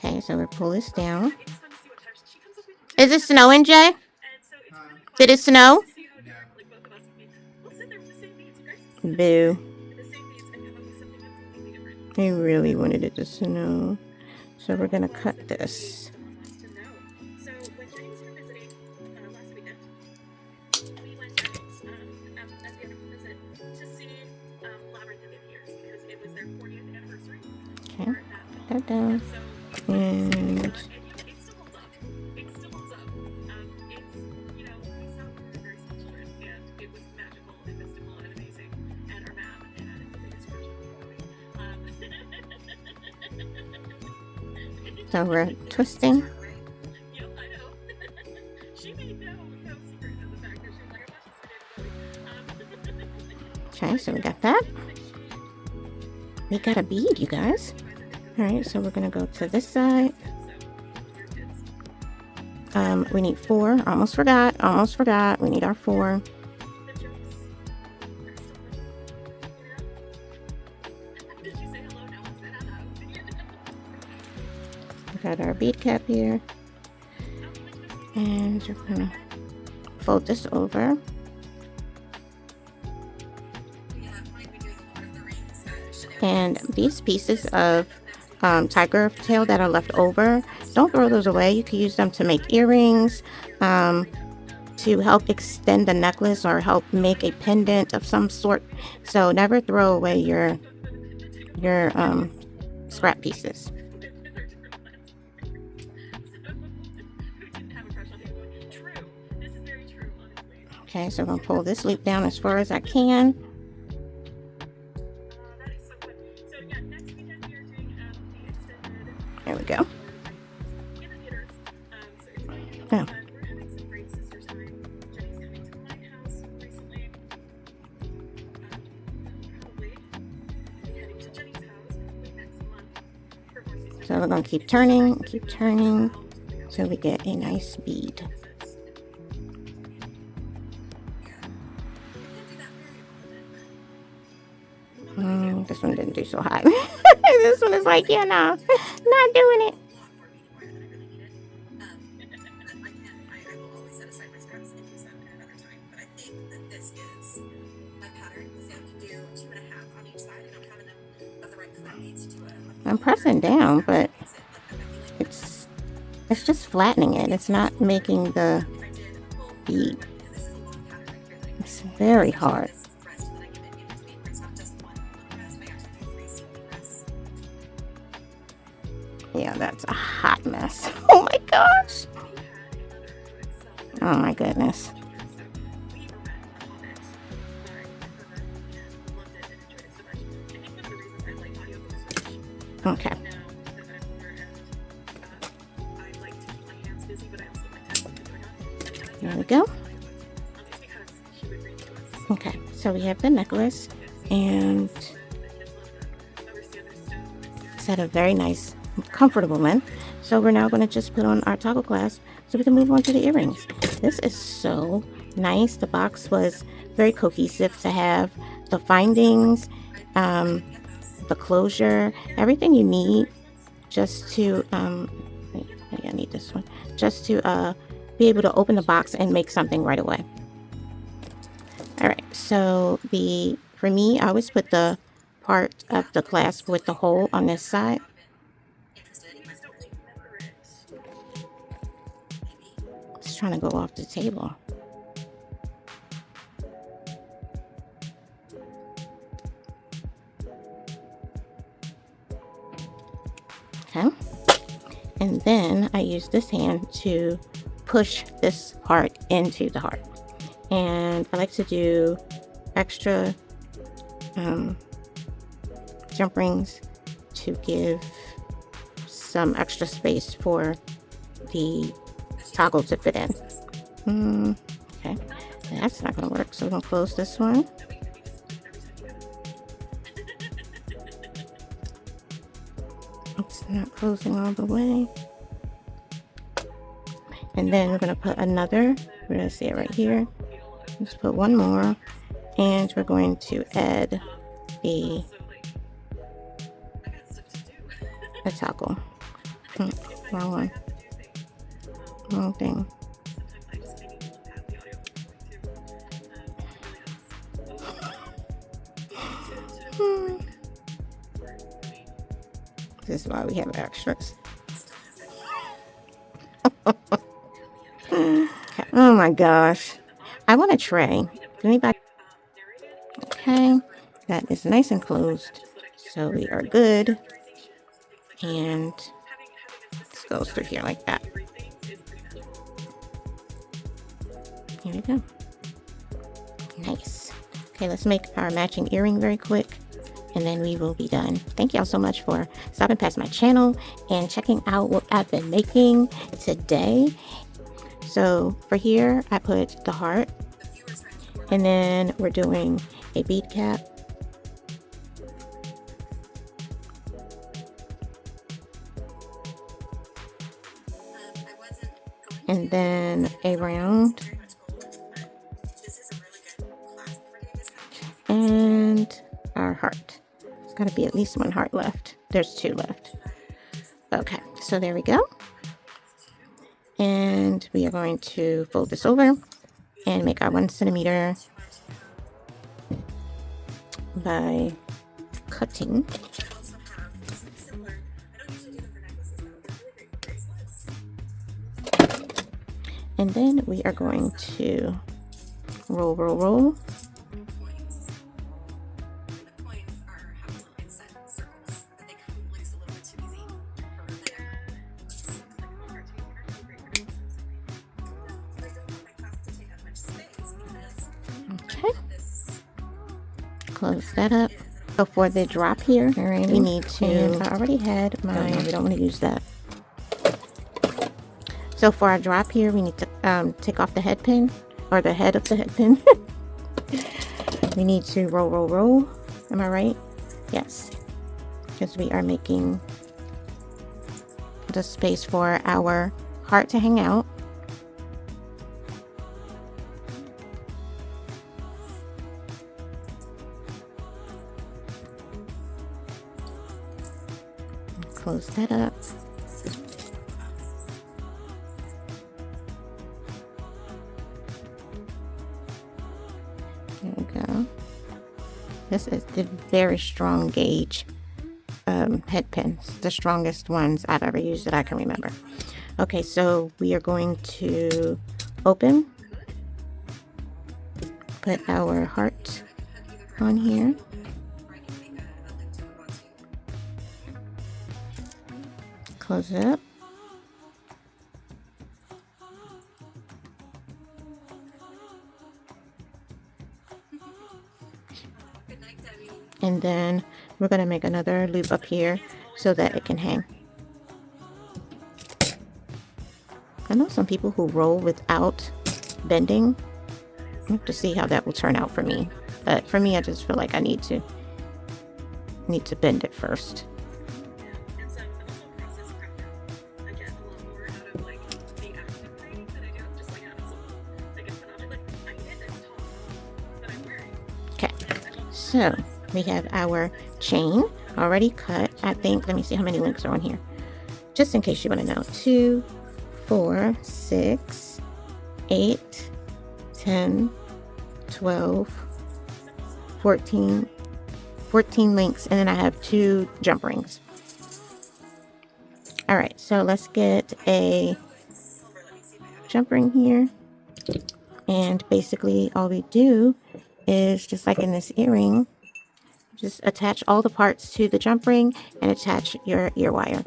Okay, so we pull this down. Is it snowing, Jay? Did it snow? Boo. I really wanted it to snow. So we're gonna cut this. Okay, put that down. And so we're twisting. Okay, so we got that. We got a bead, you guys. All right, so we're gonna go to this side. We need 4. Almost forgot. We need our 4. We got our bead cap here. And we're gonna fold this over. And these pieces of tiger tail that are left over, don't throw those away. You can use them to make earrings, to help extend the necklace or help make a pendant of some sort. So never throw away your scrap pieces. Okay, so I'm gonna pull this loop down as far as I can. There we go. Oh. So we're going to keep turning, so we get a nice bead. This one didn't do so hot. This one is like, yeah, no, not doing it. I'm pressing down, but it's just flattening it. It's not making the bead. It's very hard. Yeah, that's a hot mess. Oh my gosh. Oh my goodness. Okay. There we go. Okay, so we have the necklace, and it's at a very nice, comfortable length. So we're now going to just put on our toggle clasp so we can move on to the earrings. This is so nice. The box was very cohesive to have the findings, the closure, everything you need just to I need this one, just to be able to open the box and make something right away. All right, so for me, I always put the part of the clasp with the hole on this side. It's trying to go off the table. Okay, and then I use this hand to push this part into the heart. And I like to do extra jump rings to give some extra space for the toggle to fit in. Okay, that's not going to work, so we're going to close this one. It's not closing all the way. And then we're going to put another, we're going to see it right here. Let's put one more, and we're going to add a toggle. Wrong one. Wrong thing. This is why we have extras. Oh my gosh. I want a tray. Anybody? Okay. That is nice and closed. So we are good. And this goes through here like that. Here we go. Nice. Okay, let's make our matching earring very quick, and then we will be done. Thank y'all so much for stopping past my channel and checking out what I've been making today. So for here, I put the heart, and then we're doing a bead cap. And then a round. And our heart. There's got to be at least one heart left. There's two left. Okay, so there we go. And we are going to fold this over and make our 1 centimeter by cutting. And then we are going to roll, roll, roll. Okay. Close that up. So for the drop here, we need to, I already had mine. We don't want to use that. So for our drop here, we need to take off the head pin, or the head of the head pin. We need to roll, roll, roll. Am I right? Yes. Because we are making the space for our heart to hang out. Close that up. There we go. This is the very strong gauge head pins, the strongest ones I've ever used that I can remember. Okay, so we are going to open, put our heart on here. Close it up. And then we're going to make another loop up here so that it can hang. I know some people who roll without bending. I have to see how that will turn out for me. But for me, I just feel like I need to bend it first. And so I'm also a process crafter. I get a lot more out of like the active thing than I do just like having something like if an object like I knit this top that I'm wearing. Okay, so we have our chain already cut. I think, let me see how many links are on here, just in case you want to know. 2, 4, 6, 8, 10, 12, 14 links, and then I have 2 jump rings. All right, so let's get a jump ring here, and basically all we do is, just like in this earring, just attach all the parts to the jump ring and attach your ear wire.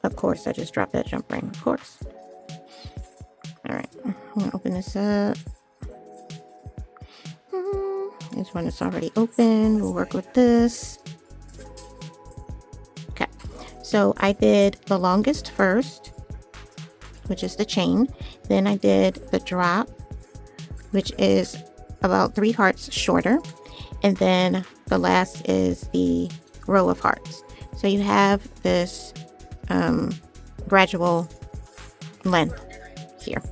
Of course, I just dropped that jump ring, of course. All right, I'm gonna open this up. This one is already open. We'll work with this. Okay, so I did the longest first, which is the chain. Then I did the drop, which is about 3 hearts shorter. And then the last is the row of hearts. So you have this gradual length here.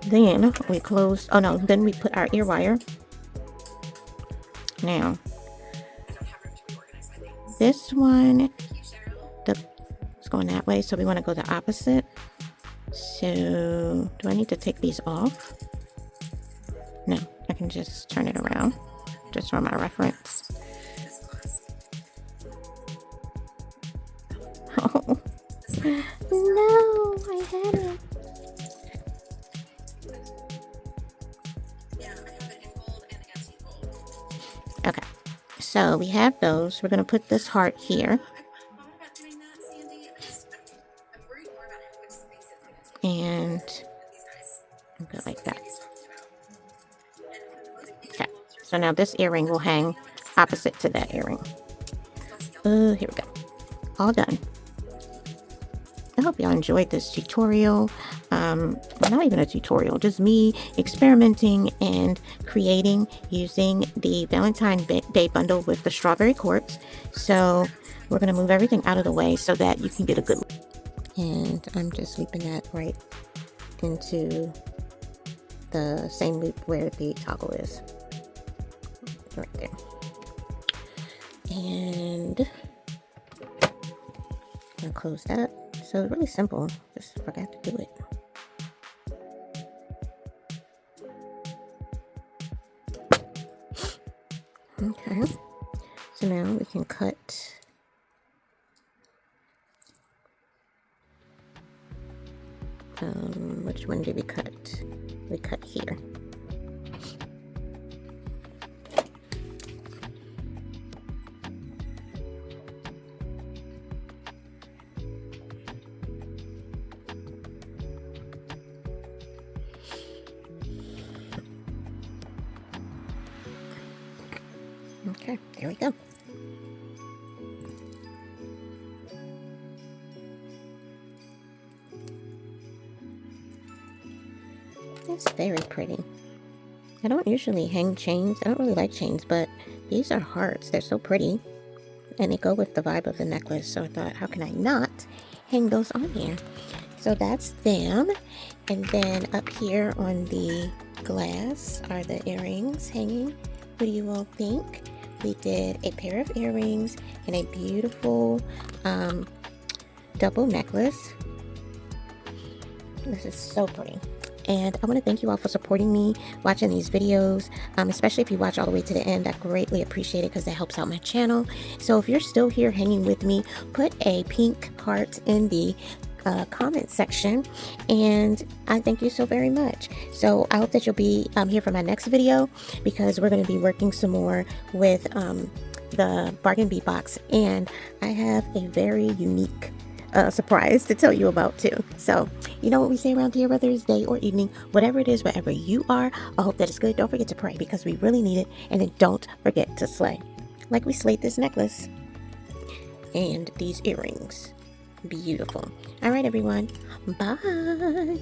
Then we close, oh no, then we put our ear wire. Now, this one, it's going that way, so we want to go the opposite. So, do I need to take these off? No, I can just turn it around, just for my reference. Oh, no, I had it. Okay, so we have those. We're going to put this heart here. And go like that. Okay, so now this earring will hang opposite to that earring. Here we go. All done. I hope y'all enjoyed this tutorial. Not even a tutorial, just me experimenting and creating using the Valentine Day bundle with the strawberry quartz. So we're going to move everything out of the way so that you can get a good look. And I'm just looping that right into the same loop where the toggle is. Right there. And I'm going to close that. So it's really simple, just forgot to do it. Okay, so now we can cut which one did we cut? We cut here. Okay, there we go. That's very pretty. I don't usually hang chains. I don't really like chains, but these are hearts. They're so pretty. And they go with the vibe of the necklace. So I thought, how can I not hang those on here? So that's them. And then up here on the glass are the earrings hanging. What do you all think? We did a pair of earrings and a beautiful double necklace. This is so pretty. And I want to thank you all for supporting me, watching these videos, especially if you watch all the way to the end. I greatly appreciate it because that helps out my channel. So if you're still here hanging with me, put a pink heart in the comment section, and I thank you so very much. So I hope that you'll be here for my next video, because we're going to be working some more with the bargain bead box, and I have a very unique surprise to tell you about too. So, you know what we say around here, whether it's day or evening, whatever it is, wherever you are, I hope that it's good. Don't forget to pray because we really need it. And then don't forget to slay. Like we slayed this necklace and these earrings. Beautiful. All right, everyone. Bye.